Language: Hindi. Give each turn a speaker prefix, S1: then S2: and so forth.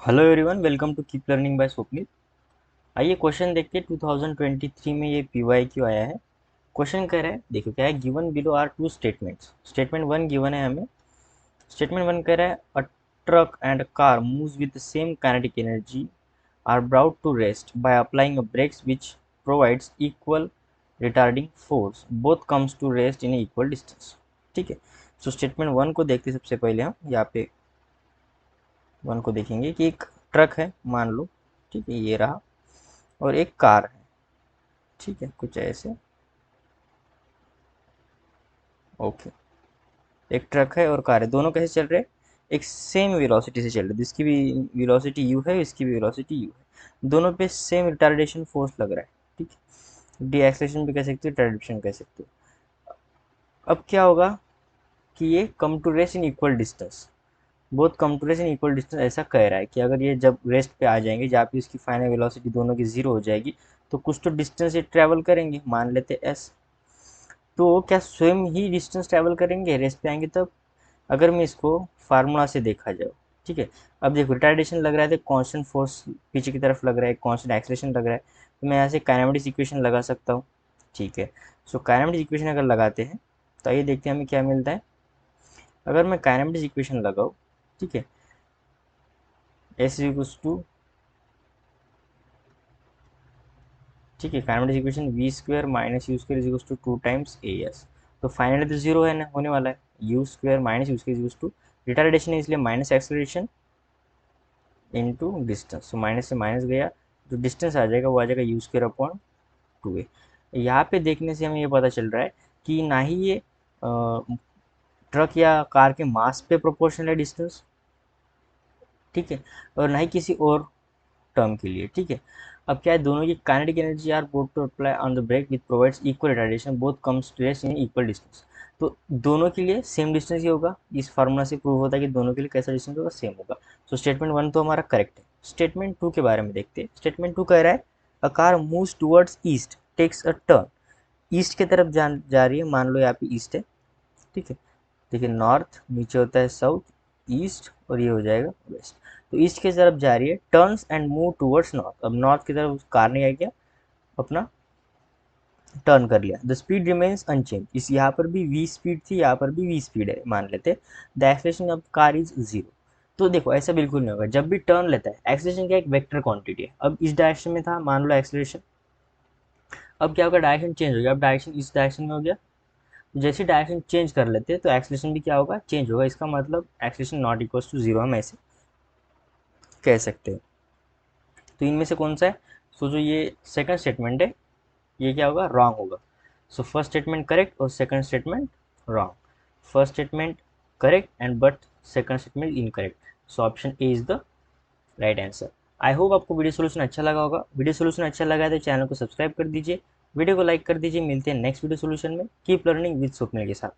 S1: Hello everyone, welcome to keep learning by Swapnil. आइए क्वेश्चन देखते हैं। 2023 में ये पीवाई क्यों आया है। क्वेश्चन कह रहा है, देखो क्या है, given below are two statements. Statement one गिवन है हमें। स्टेटमेंट वन कह रहा है a truck and a car moves with the same kinetic energy are brought to rest by applying a brakes which provides equal retarding force both comes to rest in equal distance. ठीक है। सो स्टेटमेंट वन को देखते सबसे पहले हम यहाँ पे वन को देखेंगे कि एक ट्रक है मान लो। ठीक है, ये रहा। और एक कार है। ठीक है, कुछ ऐसे। ओके। एक ट्रक है और कार है, दोनों कैसे चल रहे हैं? एक सेम वेलोसिटी से चल रहे हैं। जिसकी भी वेलोसिटी यू है, इसकी भी वेलोसिटी यू है। दोनों पे सेम रिटार्डेशन फोर्स लग रहा है। ठीक है। डी एक्सलेशन भी कह सकते हो, रिटार्डेशन कह सकते हो। अब क्या होगा कि ये come to rest in equal distance. Both come to rest in equal distance ऐसा कह रहा है कि अगर ये जब रेस्ट पे आ जाएंगे, जहाँ पे इसकी फाइनल वेलोसिटी दोनों की जीरो हो जाएगी, तो कुछ तो डिस्टेंस ये ट्रेवल करेंगे, मान लेते एस। तो क्या स्वयं ही डिस्टेंस ट्रैवल करेंगे रेस्ट पे आएंगे तब? अगर मैं इसको फार्मूला से देखा जाए। ठीक है। अब देखो, रिटार्डेशन लग रहा है तो कांस्टेंट फोर्स पीछे की तरफ लग रहा है, कांस्टेंट एक्सेलरेशन लग रहा है, तो मैं यहाँ से काइनेमेटिक्स इक्वेशन लगा सकता हूँ। ठीक है। सो काइनेमेटिक्स इक्वेशन अगर लगाते हैं तो आइए देखते हैं हमें क्या मिलता है। अगर मैं काइनेमेटिक्स इक्वेशन लगाऊँ, ठीक है, एस इक्वल्स टू, ठीक है, kinematics equation v square minus u square is to two times a s. तो फाइनली तो जीरो है ना, होने वाला है। U square minus u square is to, retardation है इसलिए माइनस एक्सेलरेशन इनटू डिस्टेंस। तो माइनस से माइनस गया, जो डिस्टेंस आ जाएगा वो आ जाएगा u square upon two a. यहाँ पे देखने से हमें ये पता चल रहा है कि ना ही ये ट्रक या कार के मास पे प्रोपोर्शनल है डिस्टेंस। ठीक है। और ना ही किसी और टर्म के लिए। ठीक है। अब क्या है, दोनों की kinetic energy are both to apply on the brake with provides equal retardation both comes to rest in equal distance. तो दोनों के लिए सेम डिस्टेंस ही होगा। इस फार्मूला से प्रूव होता है कि दोनों के लिए कैसा डिस्टेंस होगा, सेम होगा। तो स्टेटमेंट वन तो हमारा करेक्ट है। स्टेटमेंट टू के बारे में देखते हैं। स्टेटमेंट टू कह रहा है a car moves towards east takes a turn. East की तरफ जा रही है, मान लो यहाँ पे ईस्ट है। ठीक है। देखिए, नॉर्थ नीचे होता है साउथ, ईस्ट और ये हो जाएगा वेस्ट। तो ईस्ट की तरफ जा रही है, turns and move towards north. अब नॉर्थ की तरफ कार ने क्या अपना टर्न कर लिया। The speed remains unchanged. इस यहाँ पर भी वी स्पीड थी, यहाँ पर भी वी स्पीड है मान लेते। The acceleration of car is zero. तो देखो, ऐसा बिल्कुल नहीं होगा। जब भी टर्न लेता है, एक्सलेशन क्या एक वेक्टर क्वांटिटी है। अब इस डायरेक्शन में था मान लो एक्सलेशन, अब क्या होगा, डायरेक्शन चेंज हो गया। अब डायरेक्शन इस डायरेक्शन में हो गया। जैसे डायरेक्शन चेंज कर लेते हैं तो एक्सलेशन भी क्या होगा, चेंज होगा। इसका मतलब acceleration not equal to zero, हम ऐसे कह सकते हैं। तो इनमें से कौन सा है? सो जो ये सेकंड स्टेटमेंट है, ये क्या होगा, रॉन्ग होगा। सो फर्स्ट स्टेटमेंट करेक्ट और second statement wrong. First statement correct and but second statement incorrect. So option A is the right answer. I hope आपको वीडियो सोल्यूशन अच्छा लगा होगा। वीडियो सोल्यूशन अच्छा लगा है तो चैनल को सब्सक्राइब कर दीजिए, वीडियो को लाइक कर दीजिए। मिलते हैं नेक्स्ट वीडियो सोल्यूशन में। कीप लर्निंग विद स्वप्निल के साथ।